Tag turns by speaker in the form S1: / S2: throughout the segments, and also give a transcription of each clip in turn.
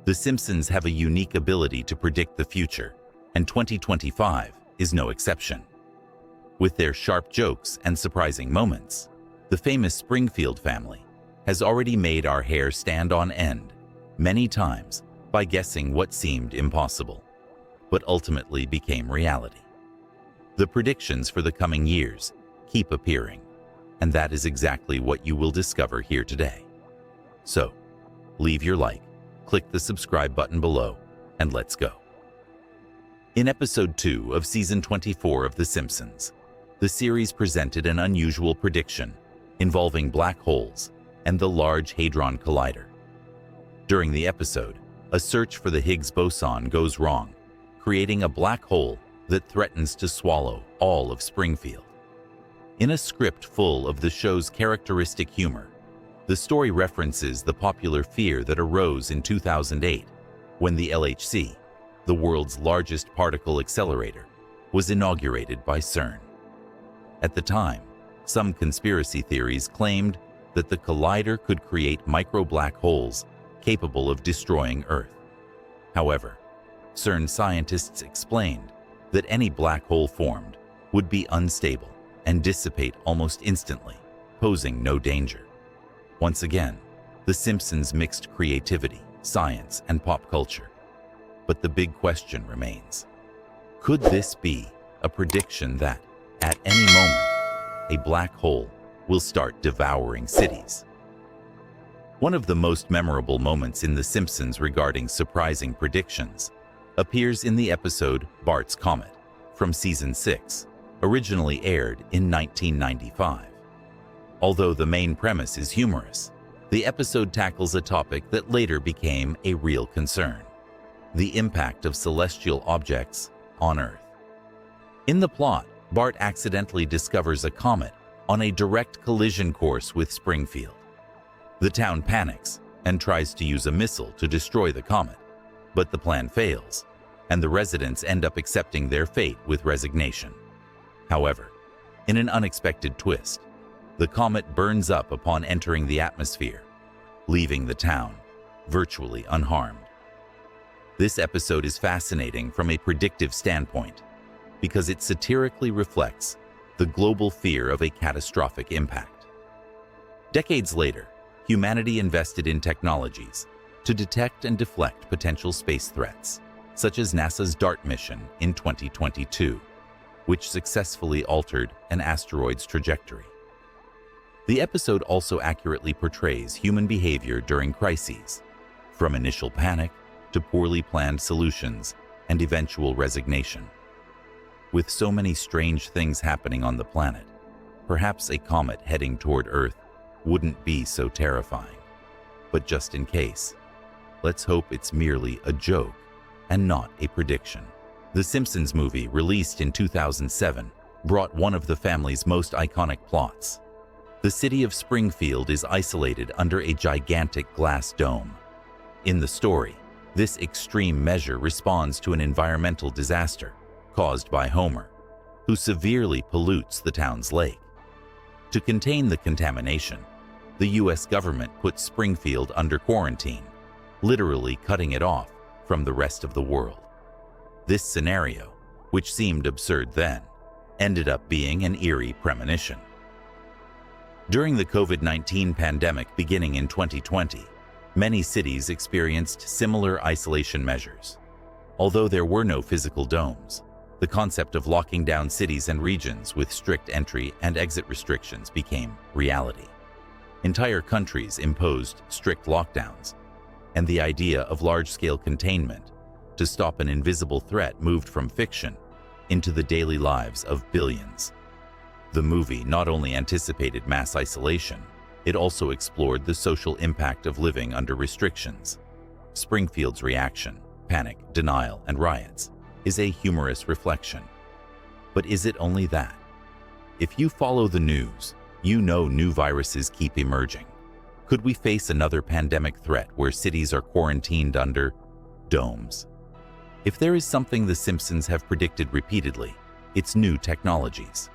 S1: The Simpsons have a unique ability to predict the future, and 2025 is no exception. With their sharp jokes and surprising moments, the famous Springfield family has already made our hair stand on end many times by guessing what seemed impossible, but ultimately became reality. The predictions for the coming years keep appearing, and that is exactly what you will discover here today. So, leave your like, click the subscribe button below, and let's go. In episode 2 of season 24 of The Simpsons, the series presented an unusual prediction involving black holes and the Large Hadron Collider. During the episode, a search for the Higgs boson goes wrong, creating a black hole that threatens to swallow all of Springfield. In a script full of the show's characteristic humor, the story references the popular fear that arose in 2008 when the LHC, the world's largest particle accelerator, was inaugurated by CERN. At the time, some conspiracy theories claimed that the collider could create micro-black holes capable of destroying Earth. However, CERN scientists explained that any black hole formed would be unstable and dissipate almost instantly, posing no danger. Once again, The Simpsons mixed creativity, science, and pop culture. But the big question remains: could this be a prediction that, at any moment, a black hole will start devouring cities? One of the most memorable moments in The Simpsons regarding surprising predictions appears in the episode Bart's Comet from season 6, originally aired in 1995. Although the main premise is humorous, the episode tackles a topic that later became a real concern: the impact of celestial objects on Earth. In the plot, Bart accidentally discovers a comet on a direct collision course with Springfield. The town panics and tries to use a missile to destroy the comet, but the plan fails, and the residents end up accepting their fate with resignation. However, in an unexpected twist, the comet burns up upon entering the atmosphere, leaving the town virtually unharmed. This episode is fascinating from a predictive standpoint because it satirically reflects the global fear of a catastrophic impact. Decades later, humanity invested in technologies to detect and deflect potential space threats, such as NASA's DART mission in 2022, which successfully altered an asteroid's trajectory. The episode also accurately portrays human behavior during crises, from initial panic to poorly planned solutions and eventual resignation. With so many strange things happening on the planet, perhaps a comet heading toward Earth wouldn't be so terrifying. But just in case, let's hope it's merely a joke and not a prediction. The Simpsons movie, released in 2007, brought one of the family's most iconic plots. The city of Springfield is isolated under a gigantic glass dome. In the story, this extreme measure responds to an environmental disaster caused by Homer, who severely pollutes the town's lake. To contain the contamination, the US government put Springfield under quarantine, literally cutting it off from the rest of the world. This scenario, which seemed absurd then, ended up being an eerie premonition. During the COVID-19 pandemic beginning in 2020, many cities experienced similar isolation measures. Although there were no physical domes, the concept of locking down cities and regions with strict entry and exit restrictions became reality. Entire countries imposed strict lockdowns, and the idea of large-scale containment to stop an invisible threat moved from fiction into the daily lives of billions. The movie not only anticipated mass isolation, it also explored the social impact of living under restrictions. Springfield's reaction, panic, denial, and riots, is a humorous reflection. But is it only that? If you follow the news, you know new viruses keep emerging. Could we face another pandemic threat where cities are quarantined under domes? If there is something The Simpsons have predicted repeatedly, it's new technologies.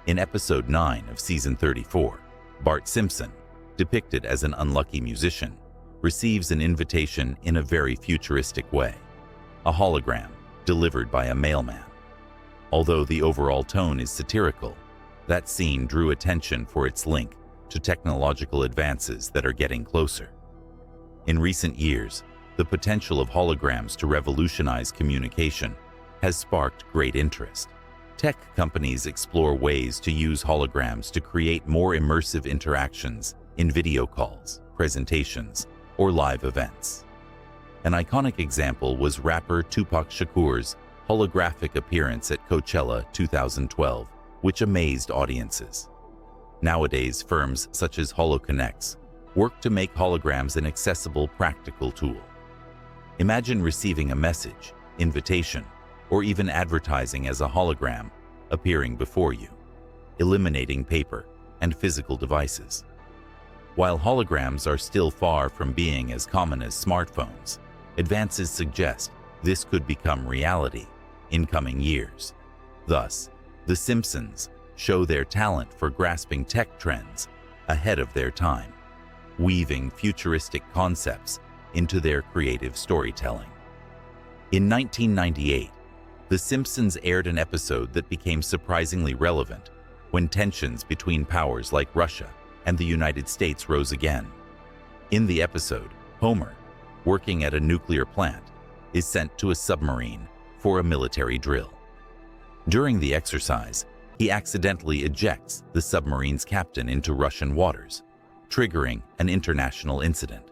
S1: In episode 9 of season 34, Bart Simpson, depicted as an unlucky musician, receives an invitation in a very futuristic way, a hologram delivered by a mailman. Although the overall tone is satirical, that scene drew attention for its link to technological advances that are getting closer. In recent years, the potential of holograms to revolutionize communication has sparked great interest. Tech companies explore ways to use holograms to create more immersive interactions in video calls, presentations, or live events. An iconic example was rapper Tupac Shakur's holographic appearance at Coachella 2012, which amazed audiences. Nowadays, firms such as HoloConnects work to make holograms an accessible, practical tool. Imagine receiving a message, invitation, or even advertising as a hologram appearing before you, eliminating paper and physical devices. While holograms are still far from being as common as smartphones, advances suggest this could become reality in coming years. Thus, The Simpsons show their talent for grasping tech trends ahead of their time, weaving futuristic concepts into their creative storytelling. In 1998, The Simpsons aired an episode that became surprisingly relevant when tensions between powers like Russia and the United States rose again. In the episode, Homer, working at a nuclear plant, is sent to a submarine for a military drill. During the exercise, he accidentally ejects the submarine's captain into Russian waters, triggering an international incident.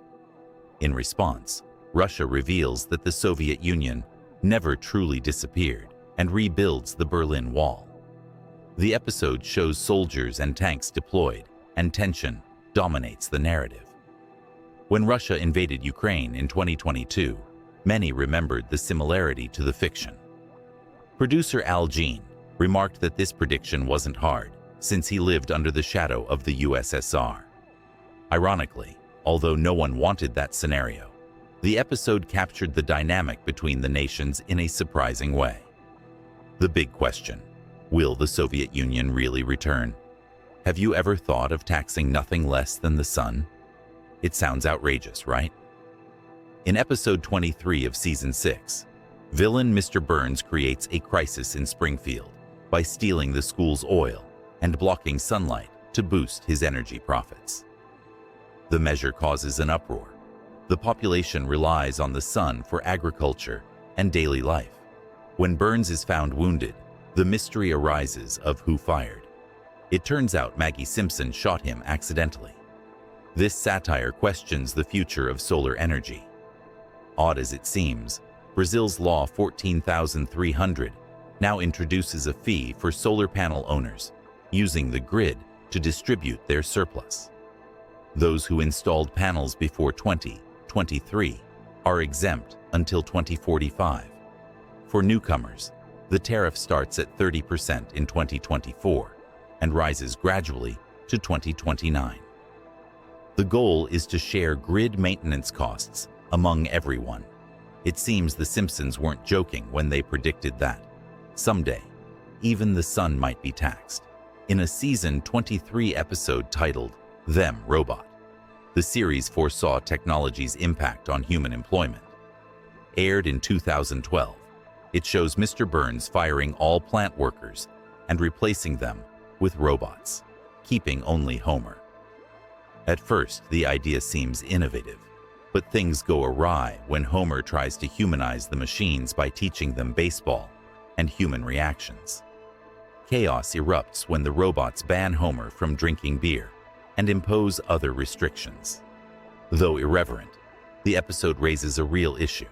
S1: In response, Russia reveals that the Soviet Union never truly disappeared and rebuilds the Berlin Wall. The episode shows soldiers and tanks deployed, and tension dominates the narrative. When Russia invaded Ukraine in 2022, many remembered the similarity to the fiction. Producer Al Jean remarked that this prediction wasn't hard, since he lived under the shadow of the USSR. Ironically, although no one wanted that scenario, the episode captured the dynamic between the nations in a surprising way. The big question: will the Soviet Union really return? Have you ever thought of taxing nothing less than the sun? It sounds outrageous, right? In episode 23 of season 6, villain Mr. Burns creates a crisis in Springfield by stealing the school's oil and blocking sunlight to boost his energy profits. The measure causes an uproar. The population relies on the sun for agriculture and daily life. When Burns is found wounded, the mystery arises of who fired. It turns out Maggie Simpson shot him accidentally. This satire questions the future of solar energy. Odd as it seems, Brazil's Law 14,300 now introduces a fee for solar panel owners using the grid to distribute their surplus. Those who installed panels before 2023 are exempt until 2045. For newcomers, the tariff starts at 30% in 2024 and rises gradually to 2029. The goal is to share grid maintenance costs among everyone. It seems The Simpsons weren't joking when they predicted that someday, even the sun might be taxed. In a season 23 episode titled Them Robot, the series foresaw technology's impact on human employment. Aired in 2012, it shows Mr. Burns firing all plant workers and replacing them with robots, keeping only Homer. At first, the idea seems innovative, but things go awry when Homer tries to humanize the machines by teaching them baseball and human reactions. Chaos erupts when the robots ban Homer from drinking beer and impose other restrictions. Though irreverent, the episode raises a real issue: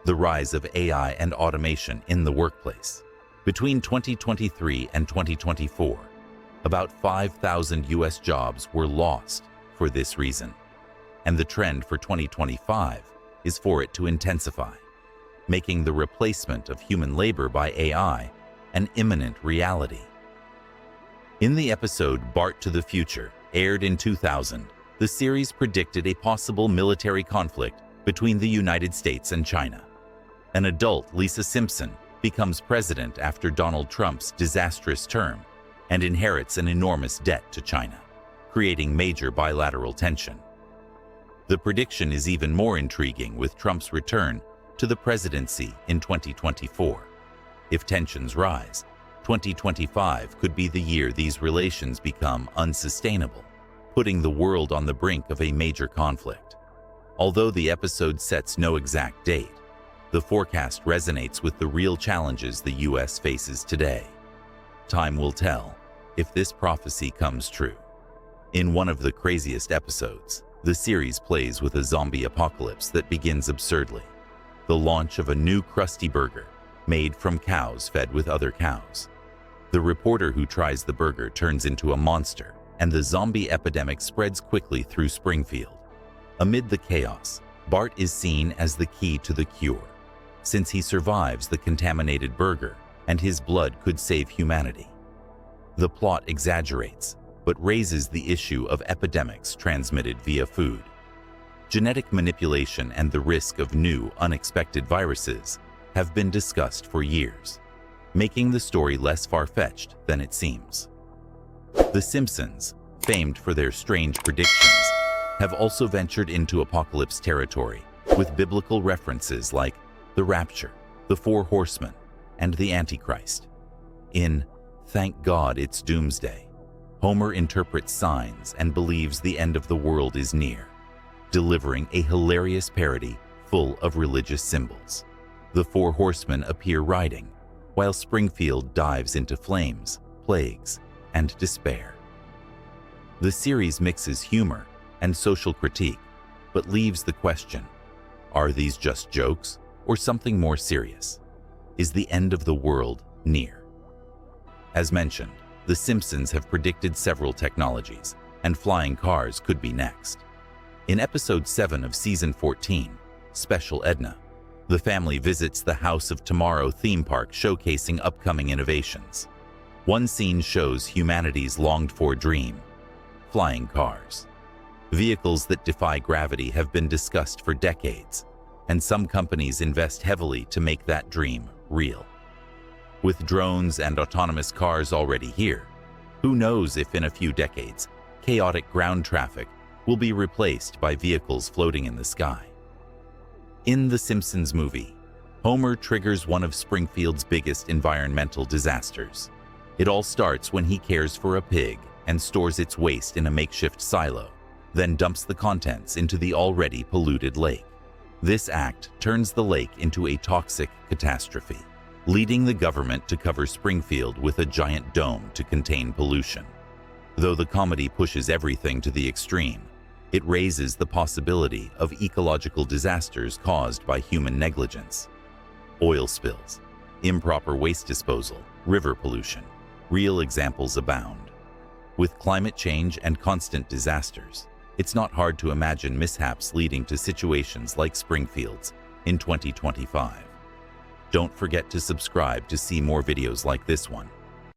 S1: the rise of AI and automation in the workplace. Between 2023 and 2024, about 5,000 US jobs were lost for this reason, and the trend for 2025 is for it to intensify, making the replacement of human labor by AI an imminent reality. In the episode Bart to the Future, aired in 2000, the series predicted a possible military conflict between the United States and China. An adult Lisa Simpson becomes president after Donald Trump's disastrous term and inherits an enormous debt to China, creating major bilateral tension. The prediction is even more intriguing with Trump's return to the presidency in 2024. If tensions rise, 2025 could be the year these relations become unsustainable, putting the world on the brink of a major conflict. Although the episode sets no exact date, the forecast resonates with the real challenges the US faces today. Time will tell if this prophecy comes true. In one of the craziest episodes, the series plays with a zombie apocalypse that begins absurdly. The launch of a new crusty burger made from cows fed with other cows. The reporter who tries the burger turns into a monster, and the zombie epidemic spreads quickly through Springfield. Amid the chaos, Bart is seen as the key to the cure, since he survives the contaminated burger and his blood could save humanity. The plot exaggerates, but raises the issue of epidemics transmitted via food. Genetic manipulation and the risk of new, unexpected viruses have been discussed for years, making the story less far-fetched than it seems. The Simpsons, famed for their strange predictions, have also ventured into apocalypse territory with biblical references like the Rapture, the Four Horsemen, and the Antichrist. In Thank God It's Doomsday, Homer interprets signs and believes the end of the world is near, delivering a hilarious parody full of religious symbols. The Four Horsemen appear riding, while Springfield dives into flames, plagues, and despair. The series mixes humor and social critique, but leaves the question, are these just jokes or something more serious? Is the end of the world near? As mentioned, The Simpsons have predicted several technologies, and flying cars could be next. In episode 7 of season 14, Special Edna, the family visits the House of Tomorrow theme park showcasing upcoming innovations. One scene shows humanity's longed-for dream, flying cars. Vehicles that defy gravity have been discussed for decades, and some companies invest heavily to make that dream real. With drones and autonomous cars already here, who knows if in a few decades, chaotic ground traffic will be replaced by vehicles floating in the sky. In The Simpsons movie, Homer triggers one of Springfield's biggest environmental disasters. It all starts when he cares for a pig and stores its waste in a makeshift silo, then dumps the contents into the already polluted lake. This act turns the lake into a toxic catastrophe, leading the government to cover Springfield with a giant dome to contain pollution. Though the comedy pushes everything to the extreme, it raises the possibility of ecological disasters caused by human negligence. Oil spills, improper waste disposal, river pollution. Real examples abound. With climate change and constant disasters, it's not hard to imagine mishaps leading to situations like Springfield's in 2025. Don't forget to subscribe to see more videos like this one.